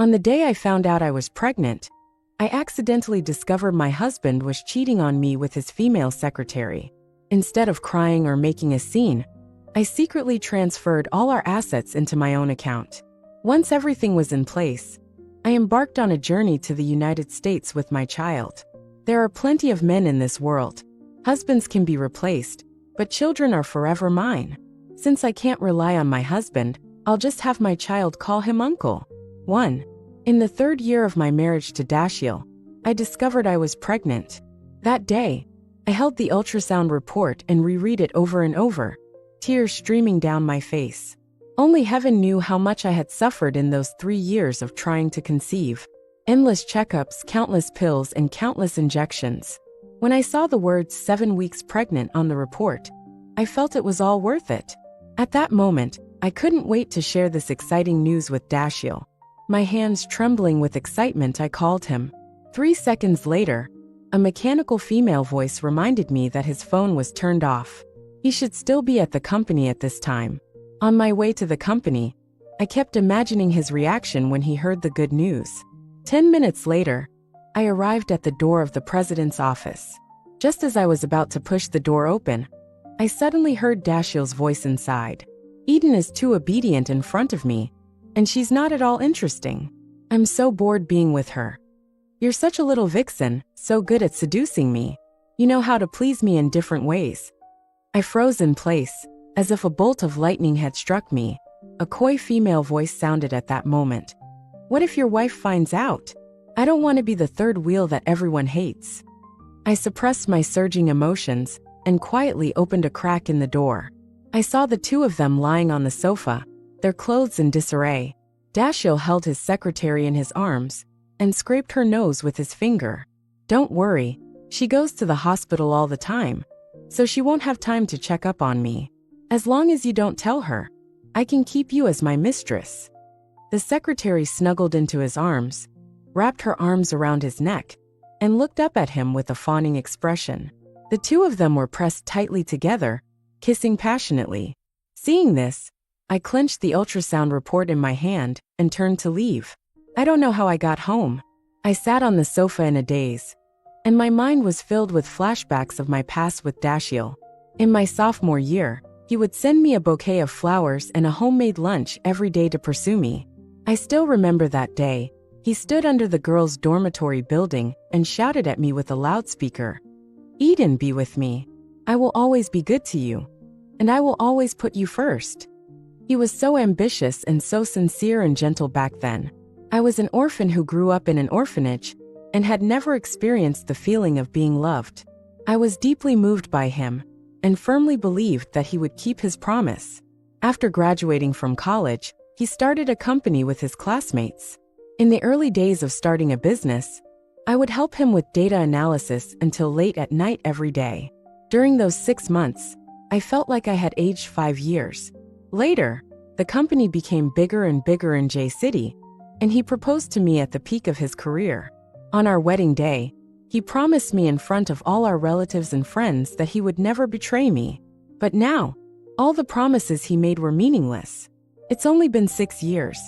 On the day I found out I was pregnant, I accidentally discovered my husband was cheating on me with his female secretary. Instead of crying or making a scene, I secretly transferred all our assets into my own account. Once everything was in place, I embarked on a journey to the United States with my child. There are plenty of men in this world. Husbands can be replaced, but children are forever mine. Since I can't rely on my husband, I'll just have my child call him uncle. 1. In the 3rd year of my marriage to Dashiell, I discovered I was pregnant. That day, I held the ultrasound report and reread it over and over, tears streaming down my face. Only heaven knew how much I had suffered in those 3 years of trying to conceive. Endless checkups, countless pills, and countless injections. When I saw the words 7 weeks pregnant on the report, I felt it was all worth it. At that moment, I couldn't wait to share this exciting news with Dashiell. My hands trembling with excitement, I called him. 3 seconds later, a mechanical female voice reminded me that his phone was turned off. He should still be at the company at this time. On my way to the company, I kept imagining his reaction when he heard the good news. 10 minutes later, I arrived at the door of the president's office. Just as I was about to push the door open, I suddenly heard Dashiell's voice inside. Eden is too obedient in front of me, and she's not at all interesting. I'm so bored being with her. You're such a little vixen, so good at seducing me. You know how to please me in different ways. I froze in place, as if a bolt of lightning had struck me. A coy female voice sounded at that moment. What if your wife finds out? I don't want to be the third wheel that everyone hates. I suppressed my surging emotions and quietly opened a crack in the door. I saw the two of them lying on the sofa, their clothes in disarray. Dashiell held his secretary in his arms and scraped her nose with his finger. Don't worry, she goes to the hospital all the time, so she won't have time to check up on me. As long as you don't tell her, I can keep you as my mistress. The secretary snuggled into his arms, wrapped her arms around his neck, and looked up at him with a fawning expression. The two of them were pressed tightly together, kissing passionately. Seeing this, I clenched the ultrasound report in my hand and turned to leave. I don't know how I got home. I sat on the sofa in a daze, and my mind was filled with flashbacks of my past with Dashiell. In my sophomore year, he would send me a bouquet of flowers and a homemade lunch every day to pursue me. I still remember that day. He stood under the girls' dormitory building and shouted at me with a loudspeaker. Eden, be with me. I will always be good to you, and I will always put you first. He was so ambitious and so sincere and gentle back then. I was an orphan who grew up in an orphanage and had never experienced the feeling of being loved. I was deeply moved by him and firmly believed that he would keep his promise. After graduating from college, he started a company with his classmates. In the early days of starting a business, I would help him with data analysis until late at night every day. During those 6 months, I felt like I had aged 5 years. Later, the company became bigger and bigger in J-City, and he proposed to me at the peak of his career. On our wedding day, he promised me in front of all our relatives and friends that he would never betray me. But now, all the promises he made were meaningless. It's only been 6 years,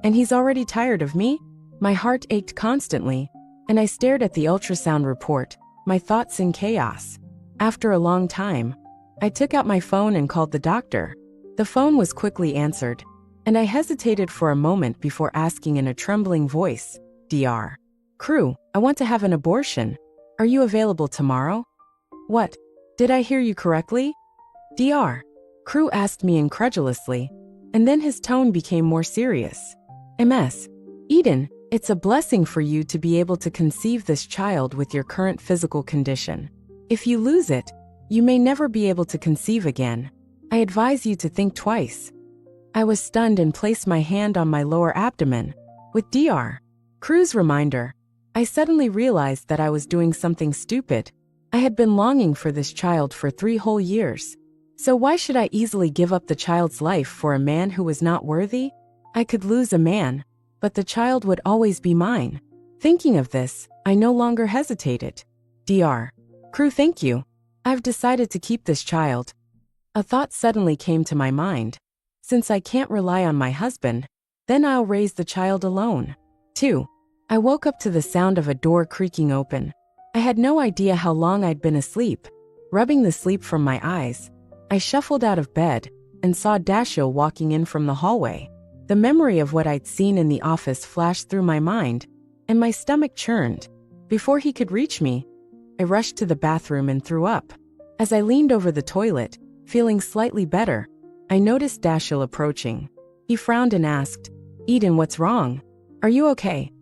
and he's already tired of me? My heart ached constantly, and I stared at the ultrasound report, my thoughts in chaos. After a long time, I took out my phone and called the doctor. The phone was quickly answered, and I hesitated for a moment before asking in a trembling voice, Dr. Crew, I want to have an abortion. Are you available tomorrow? What? Did I hear you correctly? Dr. Crew asked me incredulously, and then his tone became more serious. Ms. Eden, it's a blessing for you to be able to conceive this child with your current physical condition. If you lose it, you may never be able to conceive again. I advise you to think twice. I was stunned and placed my hand on my lower abdomen. With Dr. Crew's reminder, I suddenly realized that I was doing something stupid. I had been longing for this child for 3 whole years. So why should I easily give up the child's life for a man who was not worthy? I could lose a man, but the child would always be mine. Thinking of this, I no longer hesitated. Dr. Crew, thank you. I've decided to keep this child. A thought suddenly came to my mind. Since I can't rely on my husband, then I'll raise the child alone. 2. I woke up to the sound of a door creaking open. I had no idea how long I'd been asleep. Rubbing the sleep from my eyes, I shuffled out of bed and saw Dashiell walking in from the hallway. The memory of what I'd seen in the office flashed through my mind, and my stomach churned. Before he could reach me, I rushed to the bathroom and threw up. As I leaned over the toilet, feeling slightly better, I noticed Dashiell approaching. He frowned and asked, "Eden, what's wrong? Are you okay?"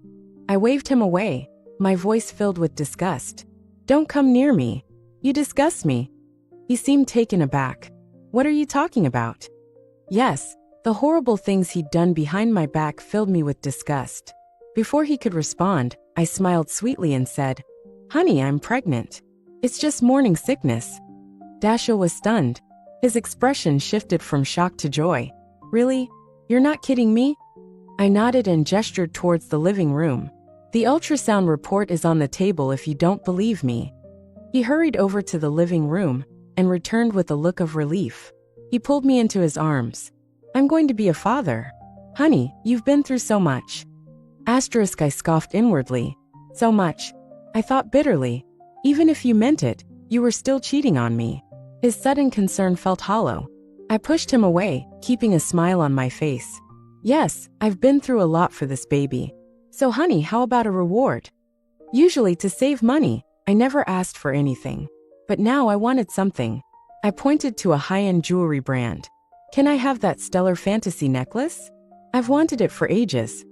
I waved him away, my voice filled with disgust. "Don't come near me. You disgust me." He seemed taken aback. "What are you talking about?" Yes, the horrible things he'd done behind my back filled me with disgust. Before he could respond, I smiled sweetly and said, "Honey, I'm pregnant. It's just morning sickness." Dashiell was stunned. His expression shifted from shock to joy. "Really? You're not kidding me?" I nodded and gestured towards the living room. "The ultrasound report is on the table if you don't believe me." He hurried over to the living room and returned with a look of relief. He pulled me into his arms. "I'm going to be a father. Honey, you've been through so much." I scoffed inwardly. "So much?" I thought bitterly. "Even if you meant it, you were still cheating on me." His sudden concern felt hollow. I pushed him away, keeping a smile on my face. "Yes, I've been through a lot for this baby. So honey, how about a reward?" Usually to save money, I never asked for anything. But now I wanted something. I pointed to a high-end jewelry brand. "Can I have that stellar fantasy necklace? I've wanted it for ages."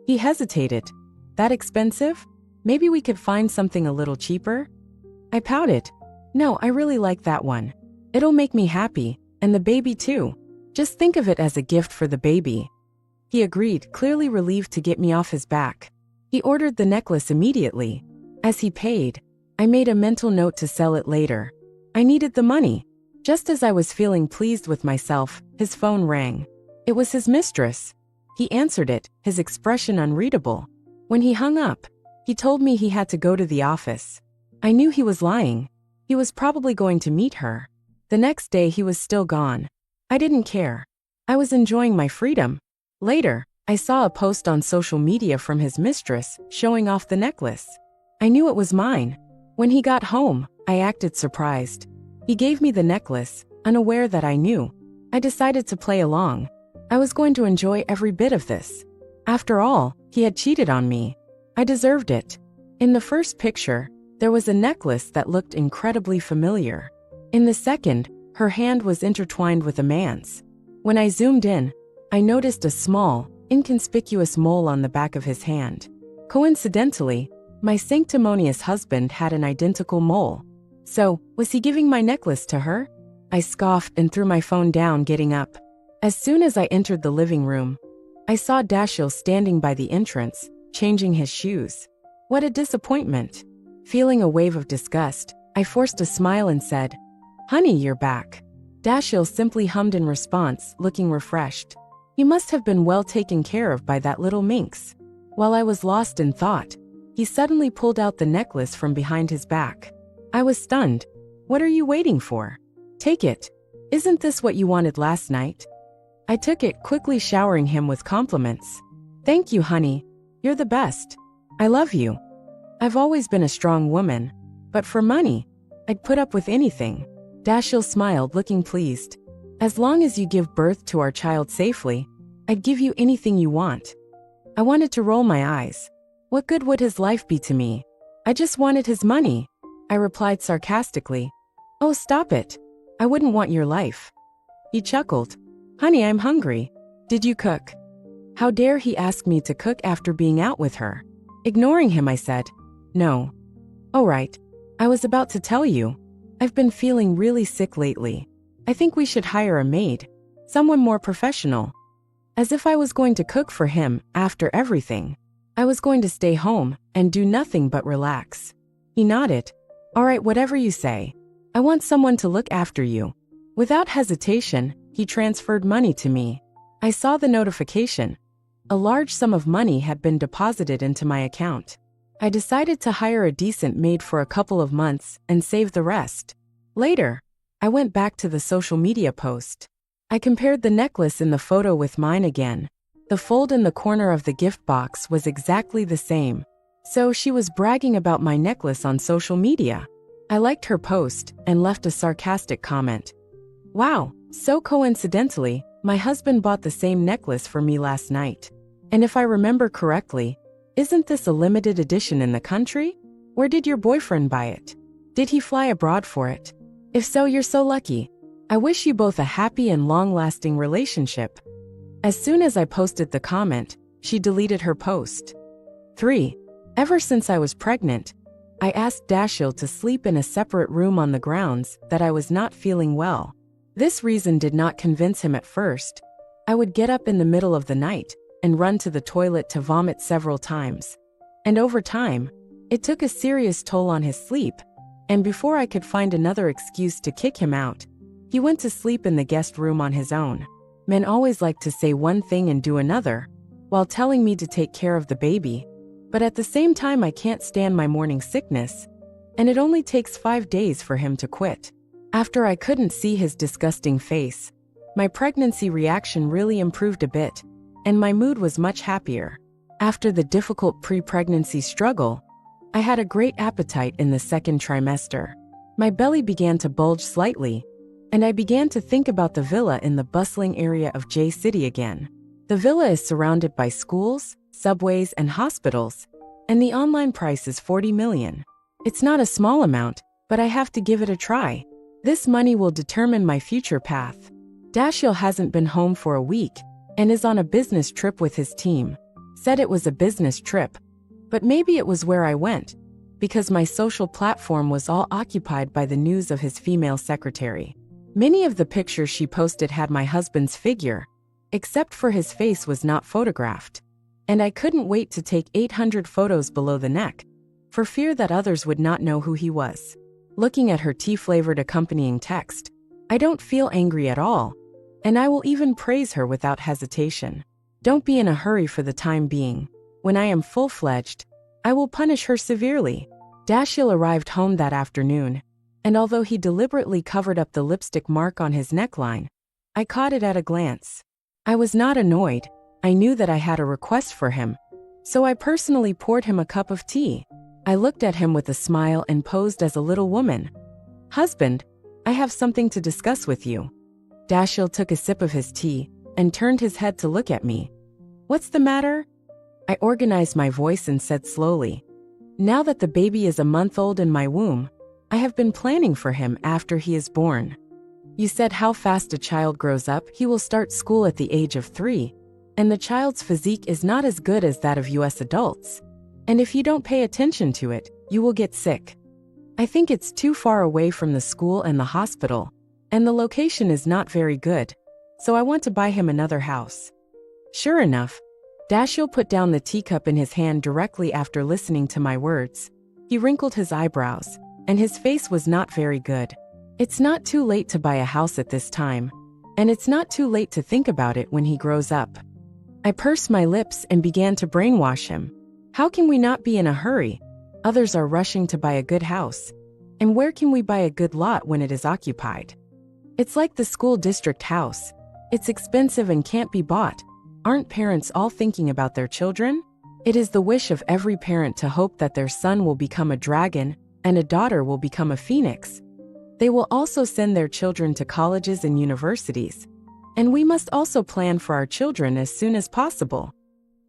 He hesitated. "That expensive? Maybe we could find something a little cheaper?" I pouted. "No, I really like that one. It'll make me happy, and the baby too. Just think of it as a gift for the baby." He agreed, clearly relieved to get me off his back. He ordered the necklace immediately. As he paid, I made a mental note to sell it later. I needed the money. Just as I was feeling pleased with myself, his phone rang. It was his mistress. He answered it, his expression unreadable. When he hung up, he told me he had to go to the office. I knew he was lying. He was probably going to meet her. The next day he was still gone. I didn't care. I was enjoying my freedom. Later, I saw a post on social media from his mistress showing off the necklace. I knew it was mine. When he got home, I acted surprised. He gave me the necklace, unaware that I knew. I decided to play along. I was going to enjoy every bit of this. After all, he had cheated on me. I deserved it. In the first picture, there was a necklace that looked incredibly familiar. In the second, her hand was intertwined with a man's. When I zoomed in, I noticed a small, inconspicuous mole on the back of his hand. Coincidentally, my sanctimonious husband had an identical mole. So, was he giving my necklace to her? I scoffed and threw my phone down, getting up. As soon as I entered the living room, I saw Dashiell standing by the entrance, changing his shoes. What a disappointment. Feeling a wave of disgust, I forced a smile and said, "Honey, you're back." Dashiell simply hummed in response, looking refreshed. He must have been well taken care of by that little minx. While I was lost in thought, he suddenly pulled out the necklace from behind his back. I was stunned. "What are you waiting for? Take it. Isn't this what you wanted last night?" I took it, quickly showering him with compliments. "Thank you, honey. You're the best. I love you. I've always been a strong woman, but for money, I'd put up with anything." Dashiell smiled, looking pleased. "As long as you give birth to our child safely, I'd give you anything you want." I wanted to roll my eyes. What good would his life be to me? I just wanted his money, I replied sarcastically. "Oh, stop it. I wouldn't want your life." He chuckled. "Honey, I'm hungry. Did you cook?" How dare he ask me to cook after being out with her? Ignoring him, I said, "No." "Oh, right. I was about to tell you. I've been feeling really sick lately. I think we should hire a maid. Someone more professional." As if I was going to cook for him after everything. I was going to stay home and do nothing but relax. He nodded. "All right, whatever you say. I want someone to look after you." Without hesitation, he transferred money to me. I saw the notification. A large sum of money had been deposited into my account. I decided to hire a decent maid for a couple of months and save the rest. Later, I went back to the social media post. I compared the necklace in the photo with mine again. The fold in the corner of the gift box was exactly the same. So she was bragging about my necklace on social media. I liked her post and left a sarcastic comment. Wow, so coincidentally, my husband bought the same necklace for me last night. And if I remember correctly, isn't this a limited edition in the country? Where did your boyfriend buy it? Did he fly abroad for it? If so, you're so lucky. I wish you both a happy and long-lasting relationship. As soon as I posted the comment, she deleted her post. 3. Ever since I was pregnant, I asked Dashiell to sleep in a separate room on the grounds that I was not feeling well. This reason did not convince him at first. I would get up in the middle of the night and run to the toilet to vomit several times. And over time, it took a serious toll on his sleep, and before I could find another excuse to kick him out, he went to sleep in the guest room on his own. Men always like to say one thing and do another, while telling me to take care of the baby. But at the same time, I can't stand my morning sickness, and it only takes 5 days for him to quit. After I couldn't see his disgusting face, my pregnancy reaction really improved a bit, and my mood was much happier. After the difficult pre-pregnancy struggle, I had a great appetite in the second trimester. My belly began to bulge slightly, and I began to think about the villa in the bustling area of J City again. The villa is surrounded by schools, subways, and hospitals, and the online price is $40 million. It's not a small amount, but I have to give it a try. This money will determine my future path. Dashiell hasn't been home for a week and is on a business trip with his team. Said it was a business trip, but maybe it was where I went, because my social platform was all occupied by the news of his female secretary. Many of the pictures she posted had my husband's figure, except for his face was not photographed. And I couldn't wait to take 800 photos below the neck, for fear that others would not know who he was. Looking at her tea-flavored accompanying text, I don't feel angry at all, and I will even praise her without hesitation. Don't be in a hurry for the time being. When I am full-fledged, I will punish her severely. Dashiell arrived home that afternoon, and although he deliberately covered up the lipstick mark on his neckline, I caught it at a glance. I was not annoyed. I knew that I had a request for him, so I personally poured him a cup of tea. I looked at him with a smile and posed as a little woman. Husband, I have something to discuss with you. Dashiell took a sip of his tea and turned his head to look at me. What's the matter? I organized my voice and said slowly, now that the baby is a month old in my womb, I have been planning for him after he is born. You said how fast a child grows up. He will start school at the age of 3, and the child's physique is not as good as that of US adults. And if you don't pay attention to it, you will get sick. I think it's too far away from the school and the hospital, and the location is not very good, so I want to buy him another house. Sure enough, Dashiell put down the teacup in his hand directly after listening to my words. He wrinkled his eyebrows, and his face was not very good. It's not too late to buy a house at this time, and it's not too late to think about it when he grows up. I pursed my lips and began to brainwash him. How can we not be in a hurry? Others are rushing to buy a good house. And where can we buy a good lot when it is occupied? It's like the school district house. It's expensive and can't be bought. Aren't parents all thinking about their children? It is the wish of every parent to hope that their son will become a dragon and a daughter will become a phoenix. They will also send their children to colleges and universities. And we must also plan for our children as soon as possible.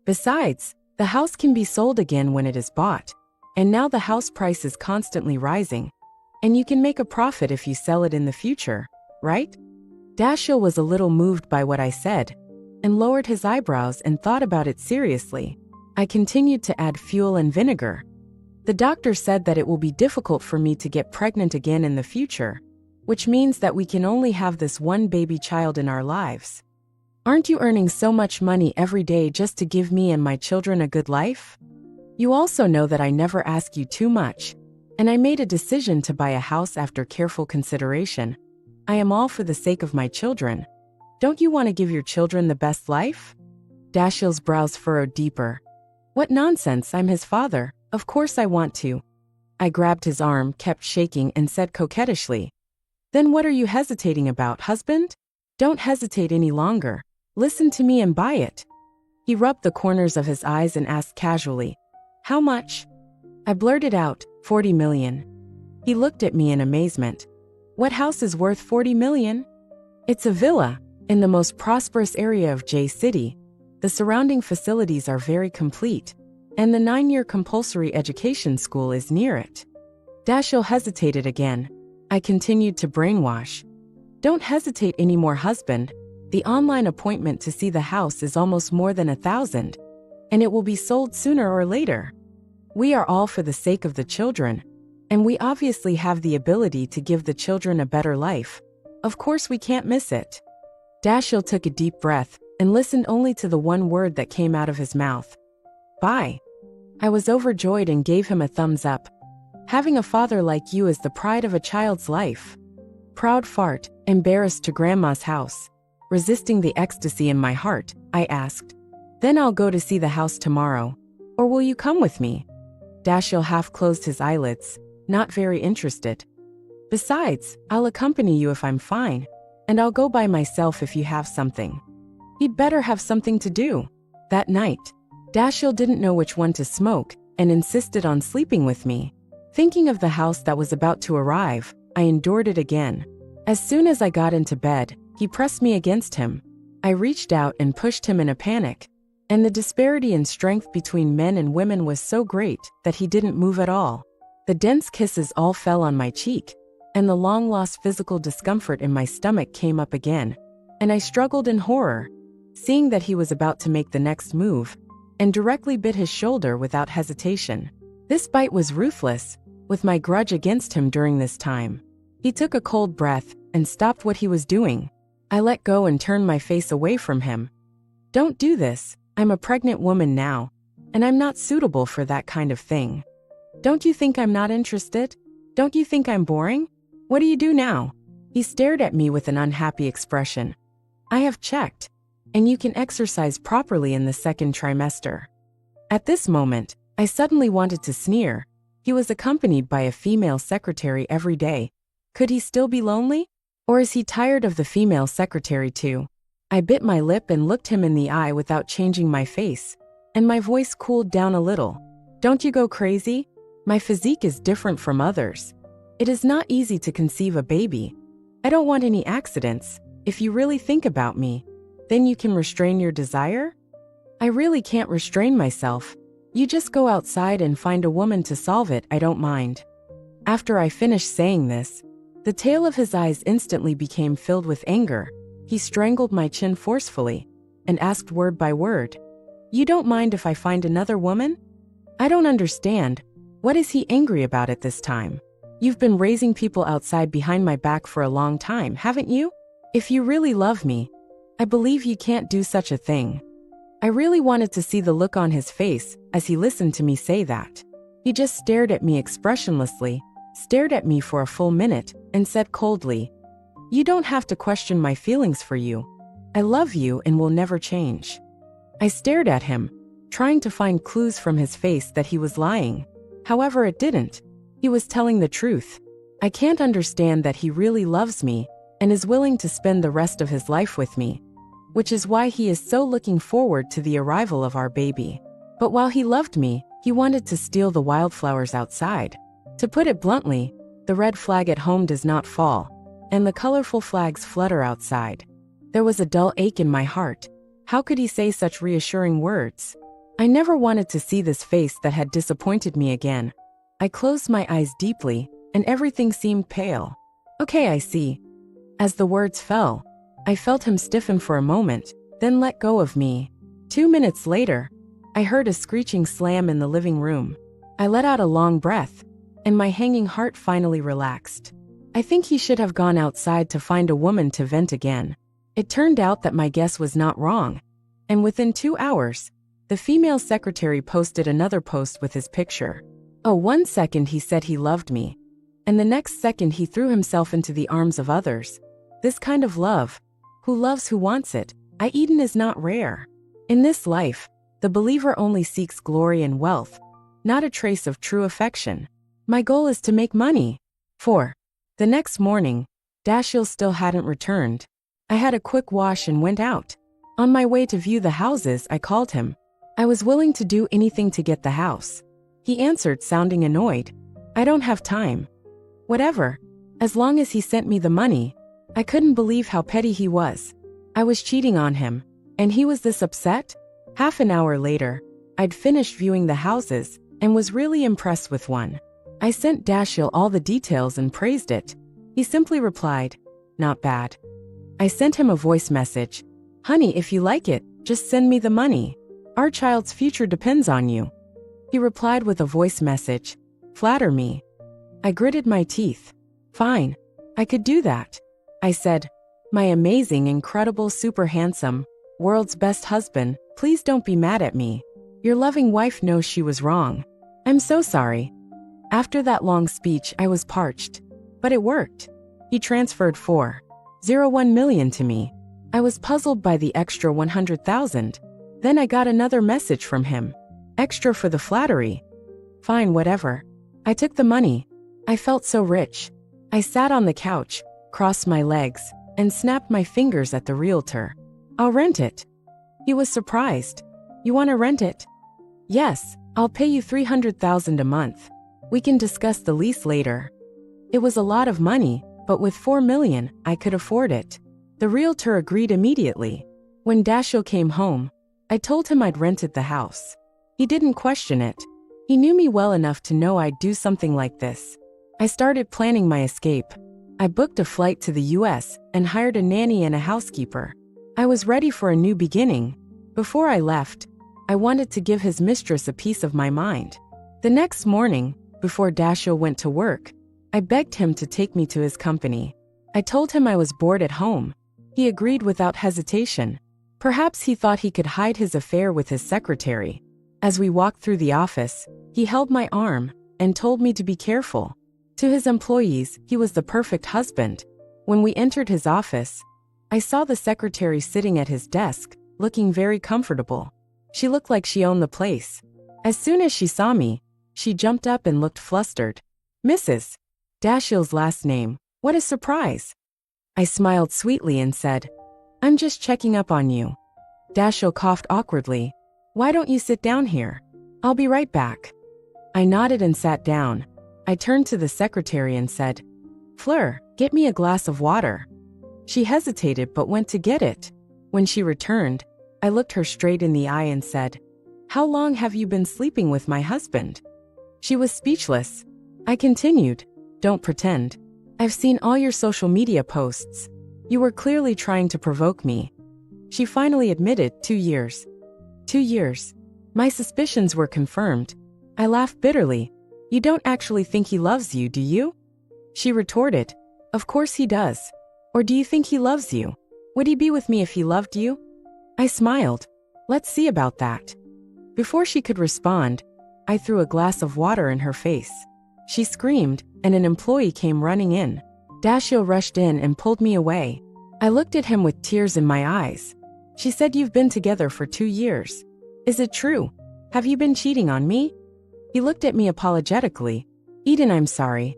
Besides, the house can be sold again when it is bought. And now the house price is constantly rising. And you can make a profit if you sell it in the future, right? Dashiell was a little moved by what I said, and lowered his eyebrows and thought about it seriously. I continued to add fuel and vinegar. The doctor said that it will be difficult for me to get pregnant again in the future, which means that we can only have this one baby child in our lives. Aren't you earning so much money every day just to give me and my children a good life? You also know that I never ask you too much, and I made a decision to buy a house after careful consideration. I am all for the sake of my children. Don't you want to give your children the best life? Dashiell's brows furrowed deeper. What nonsense, I'm his father. Of course I want to. I grabbed his arm, kept shaking, and said coquettishly, then what are you hesitating about, husband? Don't hesitate any longer. Listen to me and buy it. He rubbed the corners of his eyes and asked casually, "How much?" I blurted out, 40 million. He looked at me in amazement. "What house is worth 40 million? It's a villa, in the most prosperous area of J City. The surrounding facilities are very complete, and the 9-year compulsory education school is near it." Dashiell hesitated again. I continued to brainwash. "Don't hesitate anymore, husband. The online appointment to see the house is almost more than 1,000, and it will be sold sooner or later. We are all for the sake of the children, and we obviously have the ability to give the children a better life. Of course we can't miss it." Dashiell took a deep breath and listened only to the one word that came out of his mouth. "Bye." I was overjoyed and gave him a thumbs up. Having a father like you is the pride of a child's life. Proud fart, embarrassed to Grandma's house. Resisting the ecstasy in my heart, I asked, "Then I'll go to see the house tomorrow. Or will you come with me?" Dashiell half closed his eyelids, not very interested. "Besides, I'll accompany you if I'm fine, and I'll go by myself if you have something." He'd better have something to do. That night, Dashiell didn't know which one to smoke and insisted on sleeping with me. Thinking of the house that was about to arrive, I endured it again. As soon as I got into bed, he pressed me against him. I reached out and pushed him in a panic, and the disparity in strength between men and women was so great that he didn't move at all. The dense kisses all fell on my cheek, and the long-lost physical discomfort in my stomach came up again, and I struggled in horror, seeing that he was about to make the next move, and directly bit his shoulder without hesitation. This bite was ruthless, with my grudge against him during this time. He took a cold breath and stopped what he was doing. I let go and turned my face away from him. "Don't do this. I'm a pregnant woman now, and I'm not suitable for that kind of thing. Don't you think I'm not interested? Don't you think I'm boring? What do you do now?" He stared at me with an unhappy expression. "I have checked, and you can exercise properly in the second trimester." At this moment, I suddenly wanted to sneer. He was accompanied by a female secretary every day. Could he still be lonely? Or is he tired of the female secretary too? I bit my lip and looked him in the eye without changing my face, and my voice cooled down a little. "Don't you go crazy? My physique is different from others. It is not easy to conceive a baby. I don't want any accidents. If you really think about me, then you can restrain your desire?" "I really can't restrain myself. You just go outside and find a woman to solve it, I don't mind." After I finished saying this, the tail of his eyes instantly became filled with anger. He strangled my chin forcefully and asked word by word, "You don't mind if I find another woman?" I don't understand. What is he angry about at this time? You've been raising people outside behind my back for a long time, haven't you? If you really love me, I believe you can't do such a thing. I really wanted to see the look on his face as he listened to me say that. He just stared at me expressionlessly, stared at me for a full minute, and said coldly, "You don't have to question my feelings for you. I love you and will never change." I stared at him, trying to find clues from his face that he was lying. However, it didn't. He was telling the truth. I can't understand that he really loves me and is willing to spend the rest of his life with me, which is why he is so looking forward to the arrival of our baby. But while he loved me, he wanted to steal the wildflowers outside. To put it bluntly, the red flag at home does not fall, and the colorful flags flutter outside. There was a dull ache in my heart. How could he say such reassuring words? I never wanted to see this face that had disappointed me again. I closed my eyes deeply, and everything seemed pale. "Okay, I see." As the words fell, I felt him stiffen for a moment, then let go of me. 2 minutes later, I heard a screeching slam in the living room. I let out a long breath, and my hanging heart finally relaxed. I think he should have gone outside to find a woman to vent again. It turned out that my guess was not wrong, and within 2 hours, the female secretary posted another post with his picture. Oh, 1 second he said he loved me, and the next second he threw himself into the arms of others. This kind of love, who loves who wants it, Eden is not rare. In this life, the believer only seeks glory and wealth, not a trace of true affection. My goal is to make money. 4. The next morning, Dashiell still hadn't returned. I had a quick wash and went out. On my way to view the houses, I called him. I was willing to do anything to get the house. He answered, sounding annoyed. I don't have time. Whatever. As long as he sent me the money. I couldn't believe how petty he was. I was cheating on him, and he was this upset? Half an hour later, I'd finished viewing the houses and was really impressed with one. I sent Dashiell all the details and praised it. He simply replied, not bad. I sent him a voice message. Honey, if you like it, just send me the money. Our child's future depends on you. He replied with a voice message. Flatter me. I gritted my teeth. Fine. I could do that. I said, my amazing, incredible, super handsome, world's best husband, please don't be mad at me. Your loving wife knows she was wrong. I'm so sorry. After that long speech, I was parched. But it worked. He transferred $4.01 million to me. I was puzzled by the extra $100,000. Then I got another message from him. Extra for the flattery. Fine, whatever. I took the money. I felt so rich. I sat on the couch, crossed my legs, and snapped my fingers at the realtor. I'll rent it. He was surprised. You want to rent it? Yes, I'll pay you $300,000 a month. We can discuss the lease later. It was a lot of money, but with $4 million, I could afford it. The realtor agreed immediately. When Dashiell came home, I told him I'd rented the house. He didn't question it. He knew me well enough to know I'd do something like this. I started planning my escape. I booked a flight to the US and hired a nanny and a housekeeper. I was ready for a new beginning. Before I left, I wanted to give his mistress a piece of my mind. The next morning, before Dashiell went to work, I begged him to take me to his company. I told him I was bored at home. He agreed without hesitation. Perhaps he thought he could hide his affair with his secretary. As we walked through the office, he held my arm and told me to be careful. To his employees, he was the perfect husband. When we entered his office, I saw the secretary sitting at his desk, looking very comfortable. She looked like she owned the place. As soon as she saw me, she jumped up and looked flustered. Mrs. Dashiell's last name. What a surprise. I smiled sweetly and said, I'm just checking up on you. Dashiell coughed awkwardly. Why don't you sit down here? I'll be right back. I nodded and sat down. I turned to the secretary and said, Fleur, get me a glass of water. She hesitated but went to get it. When she returned, I looked her straight in the eye and said, How long have you been sleeping with my husband? She was speechless. I continued, Don't pretend. I've seen all your social media posts. You were clearly trying to provoke me. She finally admitted, 2 years. 2 years. My suspicions were confirmed. I laughed bitterly. You don't actually think he loves you, do you? She retorted, Of course he does. Or do you think he loves you? Would he be with me if he loved you? I smiled. Let's see about that. Before she could respond, I threw a glass of water in her face. She screamed, and an employee came running in. Dashiell rushed in and pulled me away. I looked at him with tears in my eyes. She said, You've been together for 2 years. Is it true? Have you been cheating on me? He looked at me apologetically. Eden, I'm sorry.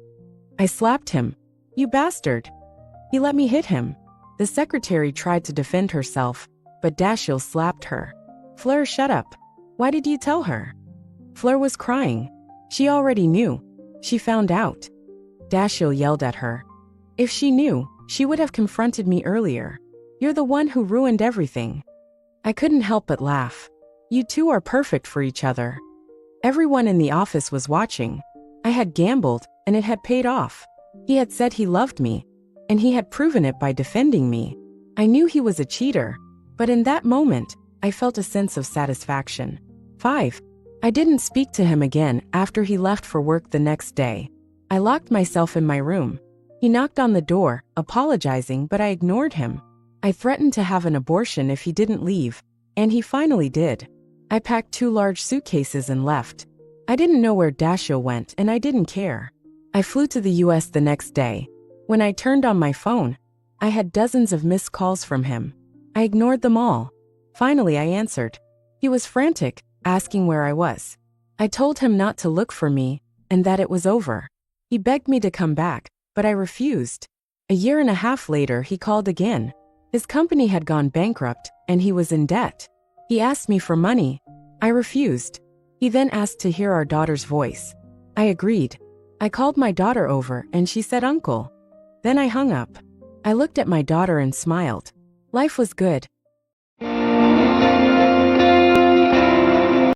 I slapped him. You bastard. He let me hit him. The secretary tried to defend herself, but Dashiell slapped her. Fleur, shut up. Why did you tell her? Fleur was crying. She already knew. She found out. Dashiell yelled at her. If she knew, she would have confronted me earlier. You're the one who ruined everything. I couldn't help but laugh. You two are perfect for each other. Everyone in the office was watching. I had gambled, and it had paid off. He had said he loved me, and he had proven it by defending me. I knew he was a cheater, but in that moment, I felt a sense of satisfaction. 5. I didn't speak to him again after he left for work the next day. I locked myself in my room. He knocked on the door, apologizing, but I ignored him. I threatened to have an abortion if he didn't leave, and he finally did. I packed 2 large suitcases and left. I didn't know where Dashiell went, and I didn't care. I flew to the US the next day. When I turned on my phone, I had dozens of missed calls from him. I ignored them all. Finally, I answered. He was frantic, asking where I was. I told him not to look for me, and that it was over. He begged me to come back, but I refused. A year and a half later, he called again. His company had gone bankrupt, and he was in debt. He asked me for money. I refused. He then asked to hear our daughter's voice. I agreed. I called my daughter over, and she said, "Uncle." Then I hung up. I looked at my daughter and smiled. Life was good.